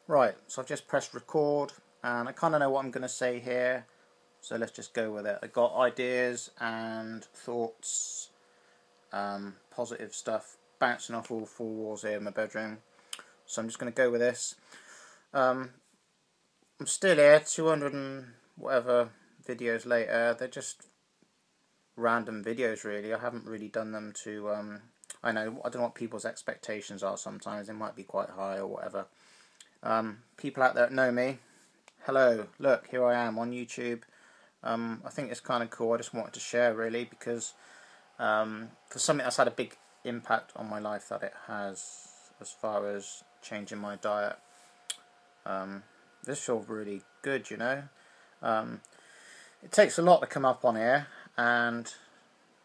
Right, so I've just pressed record and I kind of know what I'm going to say here, so let's just go with it. I've got ideas and thoughts, positive stuff bouncing off all four walls here in my bedroom, so I'm just going to go with this. I'm still here, 200 and whatever videos later. They're just random videos really. I haven't really done them to, I don't know what people's expectations are sometimes. They might be quite high or whatever. People out there that know me, hello, look, here I am on YouTube. I think it's kind of cool. I just wanted to share really because for something that's had a big impact on my life that it has, as far as changing my diet, this feels really good, you know. It takes a lot to come up on here and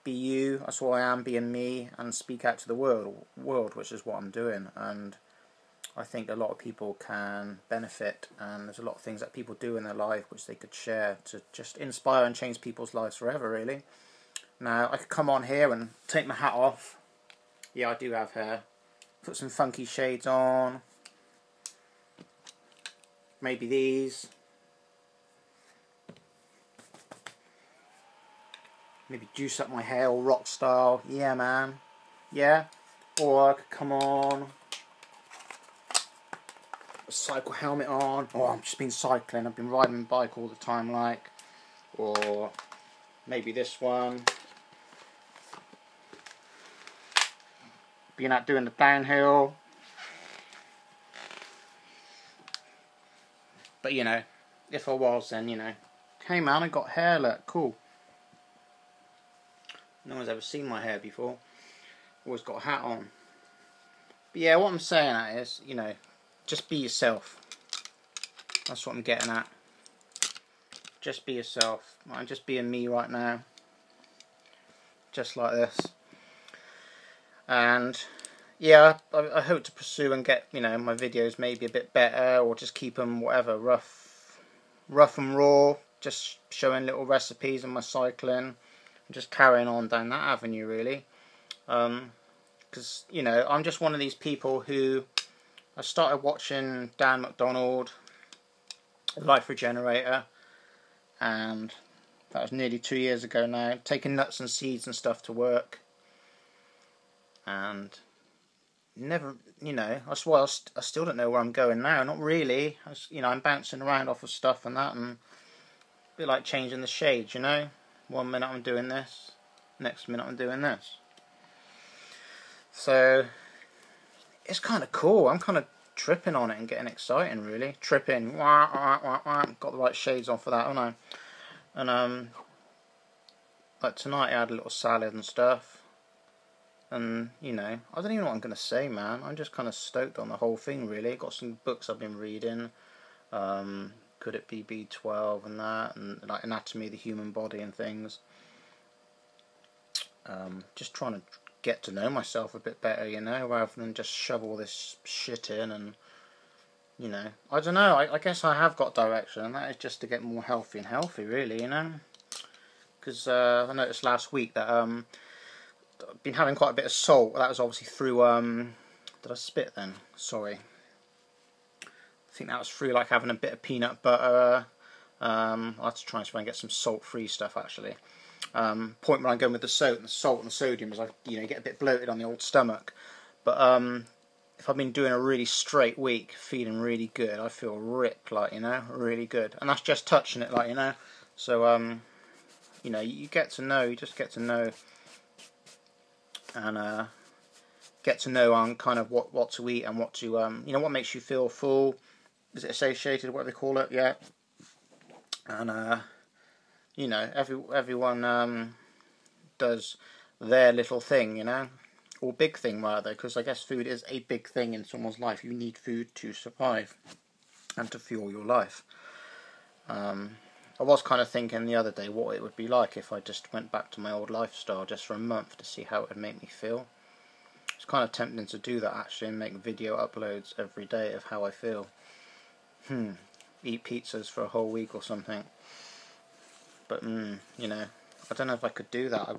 be you, that's what I am, being me, and speak out to the world, which is what I'm doing. And I think a lot of people can benefit, and there's a lot of things that people do in their life which they could share to just inspire and change people's lives forever, really. Now, I could come on here and take my hat off. Yeah, I do have hair. Put some funky shades on. Maybe these. Maybe juice up my hair all rock style. Yeah, man. Yeah. Or I could come on. A cycle helmet on. Oh, I've just been cycling. I've been riding my bike all the time, like. Or maybe this one. Being out doing the downhill. But you know, if I was, then you know, hey man, I got hair, look, cool. No one's ever seen my hair before. Always got a hat on. But yeah, what I'm saying at is, you know, just be yourself. That's what I'm getting at. Just be yourself. I'm just being me right now. Just like this. And yeah, I hope to pursue and get, you know, my videos maybe a bit better, or just keep them whatever, rough and raw, just showing little recipes of my cycling, and just carrying on down that avenue really. Because you know, I'm just one of these people who I started watching Dan McDonald, Liferegenerator, and that was nearly 2 years ago now, taking nuts and seeds and stuff to work, and never, you know, I still don't know where I'm going now. Not really. You know, I'm bouncing around off of stuff and that, and a bit like changing the shades, you know. 1 minute I'm doing this, next minute I'm doing this. So it's kind of cool. I'm kind of tripping on it and getting exciting, really. Tripping. Got the right shades on for that, haven't I? And like tonight I had a little salad and stuff. And, you know, I don't even know what I'm going to say, man. I'm just kind of stoked on the whole thing, really. Got some books I've been reading. Could it be B12 and that, and like anatomy of the human body and things. Just trying to get to know myself a bit better, you know, rather than just shove all this shit in. And, you know, I don't know. I guess I have got direction, and that is just to get more healthy, really, you know. Because I noticed last week that I've been having quite a bit of salt. That was obviously through, did I spit then? Sorry. I think that was through like having a bit of peanut butter. I'll have to try and get some salt-free stuff actually. Point where I'm going with the salt and the sodium is, you know, you get a bit bloated on the old stomach. But if I've been doing a really straight week, feeling really good, I feel ripped, like, you know, really good. And that's just touching it, like, you know. So you know, you get to know, you just get to know. And get to know on kind of what to eat and what to you know, what makes you feel full. Is it satiated, what do they call it? Yeah. And you know, everyone does their little thing, you know, or big thing rather, because I guess food is a big thing in someone's life. You need food to survive and to fuel your life. I was kind of thinking the other day what it would be like if I just went back to my old lifestyle just for a month to see how it would make me feel. It's kind of tempting to do that actually and make video uploads every day of how I feel. Eat pizzas for a whole week or something. But you know, I don't know if I could do that. I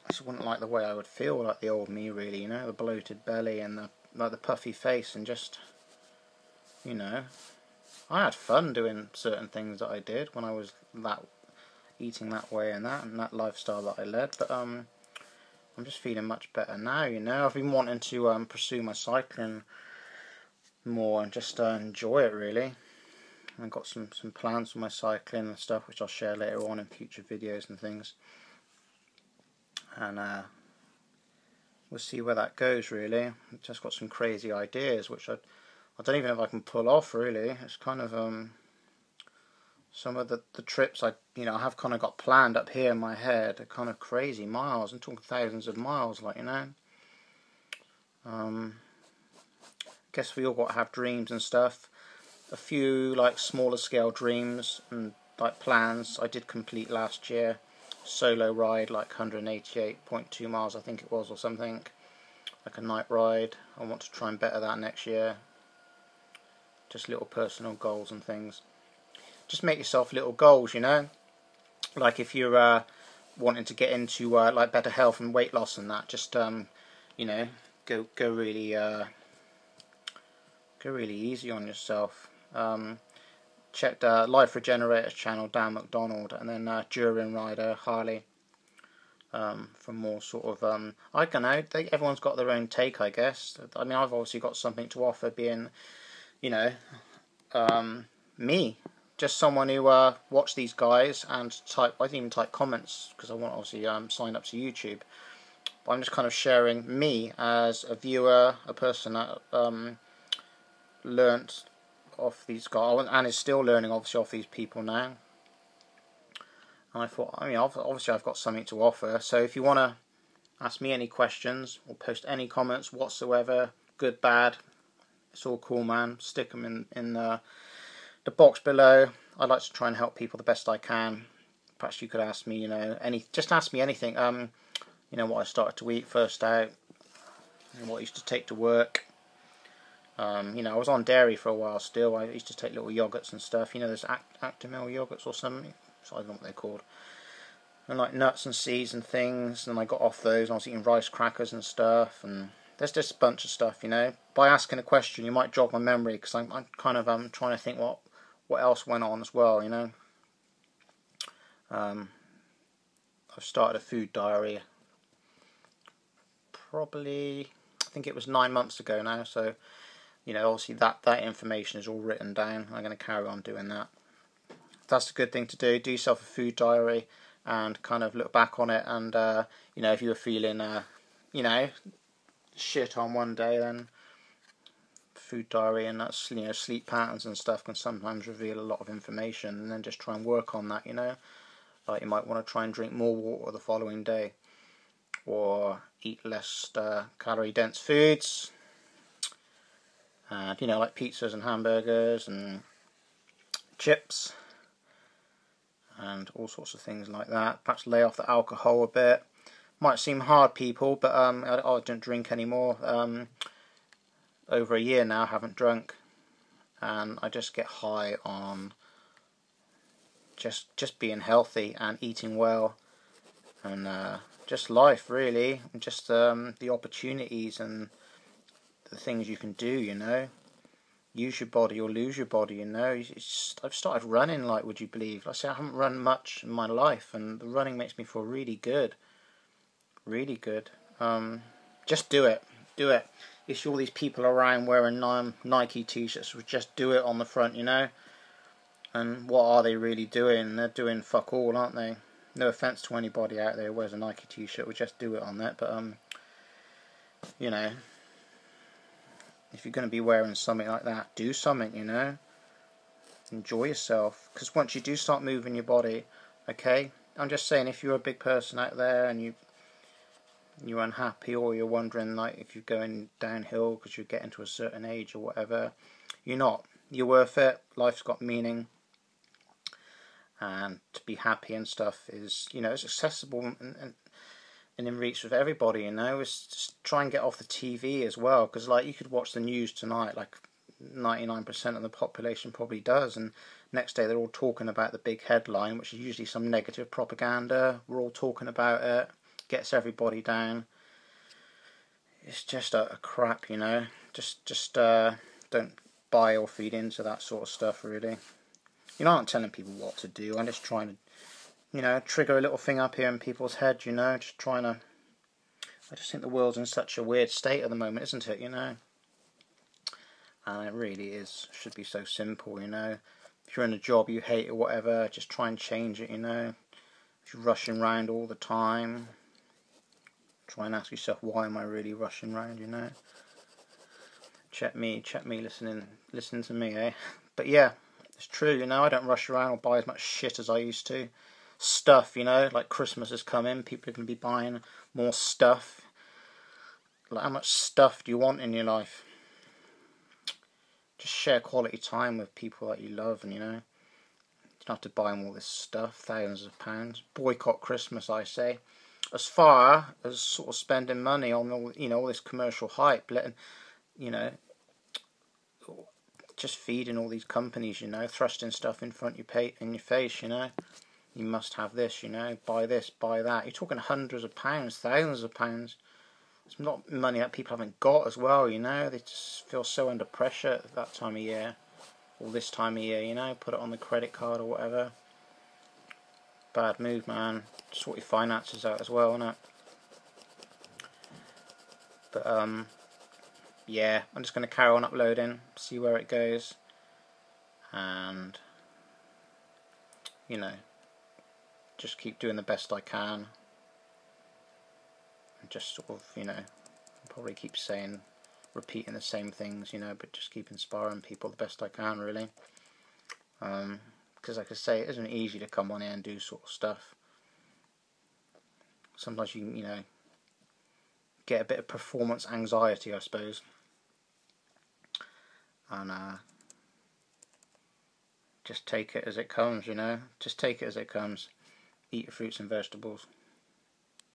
just wouldn't like the way I would feel, like the old me really, you know, the bloated belly and the puffy face, and just you know, I had fun doing certain things that I did when I was eating that way and that lifestyle that I led. But I'm just feeling much better now, you know. I've been wanting to pursue my cycling more and just enjoy it, really. I've got some plans for my cycling and stuff, which I'll share later on in future videos and things. And we'll see where that goes, really. I've just got some crazy ideas, which I don't even know if I can pull off, really. It's kind of some of the trips I have kind of got planned up here in my head are kind of crazy miles. I'm talking thousands of miles, like, you know. I guess we all got to have dreams and stuff. A few like smaller scale dreams and like plans I did complete last year. Solo ride, like 188.2 miles I think it was, or something, like a night ride. I want to try and better that next year. Just little personal goals and things. Just make yourself little goals, you know. Like if you're wanting to get into like better health and weight loss and that, just you know, go really easy on yourself. Check the Liferegenerator channel, Dan McDonald, and then Durianrider, Harley, for more sort of I don't know. Everyone's got their own take, I guess. I mean, I've obviously got something to offer, being, you know, me, just someone who watched these guys and I didn't even type comments because I want obviously sign up to YouTube. But I'm just kind of sharing me as a viewer, a person that learnt off these guys and is still learning obviously off these people now. And I thought, I mean, obviously I've got something to offer. So if you want to ask me any questions or post any comments whatsoever, good, bad, it's all cool, man. Stick them in the box below. I'd like to try and help people the best I can. Perhaps you could ask me, you know, just ask me anything. You know, what I started to eat first out, and what I used to take to work. You know, I was on dairy for a while still. I used to take little yogurts and stuff. You know, there's Actimel yogurts or something. So I don't know what they're called. And like nuts and seeds and things. And I got off those. And I was eating rice crackers and stuff. And there's just a bunch of stuff, you know. By asking a question, you might jog my memory, because I'm kind of trying to think what else went on as well, you know. I've started a food diary. Probably, I think it was 9 months ago now. So, you know, obviously that information is all written down. I'm going to carry on doing that. That's a good thing to do. Do yourself a food diary and kind of look back on it. And you know, if you were feeling, you know, shit on one day, then food diary and that's, you know, sleep patterns and stuff can sometimes reveal a lot of information. And then just try and work on that. You know, like you might want to try and drink more water the following day, or eat less calorie dense foods. And, you know, like pizzas and hamburgers and chips and all sorts of things like that. Perhaps lay off the alcohol a bit. Might seem hard, people, but I don't drink anymore. Over a year now I haven't drunk, and I just get high on just being healthy and eating well, and just life, really, and just the opportunities and the things you can do, you know. Use your body or lose your body, you know. I've started running, like, would you believe? Like I say, I haven't run much in my life, and the running makes me feel really good. Really good. Just do it. Do it. You see all these people around wearing Nike t-shirts with "just do it" on the front, you know. And what are they really doing? They're doing fuck all, aren't they? No offence to anybody out there who wears a Nike t-shirt with "just do it" on that, but you know, if you're going to be wearing something like that, do something, you know. Enjoy yourself, because once you do start moving your body, okay, I'm just saying, if you're a big person out there and you're unhappy, or you're wondering like if you're going downhill because you're getting to a certain age or whatever, you're not. You're worth it. Life's got meaning, and to be happy and stuff is, you know, it's accessible and in reach with everybody, you know. It's just try and get off the TV as well, because like you could watch the news tonight, like 99% of the population probably does, and next day they're all talking about the big headline, which is usually some negative propaganda. We're all talking about it, gets everybody down. It's just a crap, you know. Just don't buy or feed into that sort of stuff, really. You know, I'm not telling people what to do. I'm just trying to, you know, trigger a little thing up here in people's heads, you know, just trying to... I just think the world's in such a weird state at the moment, isn't it, you know? And it really is. Should be so simple, you know. If you're in a job you hate or whatever, just try and change it, you know. If you're rushing around all the time, try and ask yourself, why am I really rushing around, you know? Check me, listen to me, eh? But yeah, it's true, you know, I don't rush around or buy as much shit as I used to. Stuff, you know, like Christmas is coming, people are going to be buying more stuff. Like, how much stuff do you want in your life? Just share quality time with people that you love, and you know, you don't have to buy them all this stuff, thousands of pounds. Boycott Christmas, I say. As far as sort of spending money on all, you know, all this commercial hype, letting, you know, just feeding all these companies, you know, thrusting stuff in front of your face, you know. You must have this, you know, buy this, buy that. You're talking hundreds of pounds, thousands of pounds. It's not money that people haven't got as well, you know. They just feel so under pressure at that time of year, or this time of year, you know. Put it on the credit card or whatever. Bad move, man. Sort your finances out as well, innit? But yeah, I'm just going to carry on uploading, see where it goes, and you know, just keep doing the best I can, and just sort of, you know, probably keep saying, repeating the same things, you know, but just keep inspiring people the best I can, really. Because like I say, it isn't easy to come on here and do sort of stuff. Sometimes you know, get a bit of performance anxiety, I suppose. And just take it as it comes, you know. Just take it as it comes. Eat your fruits and vegetables.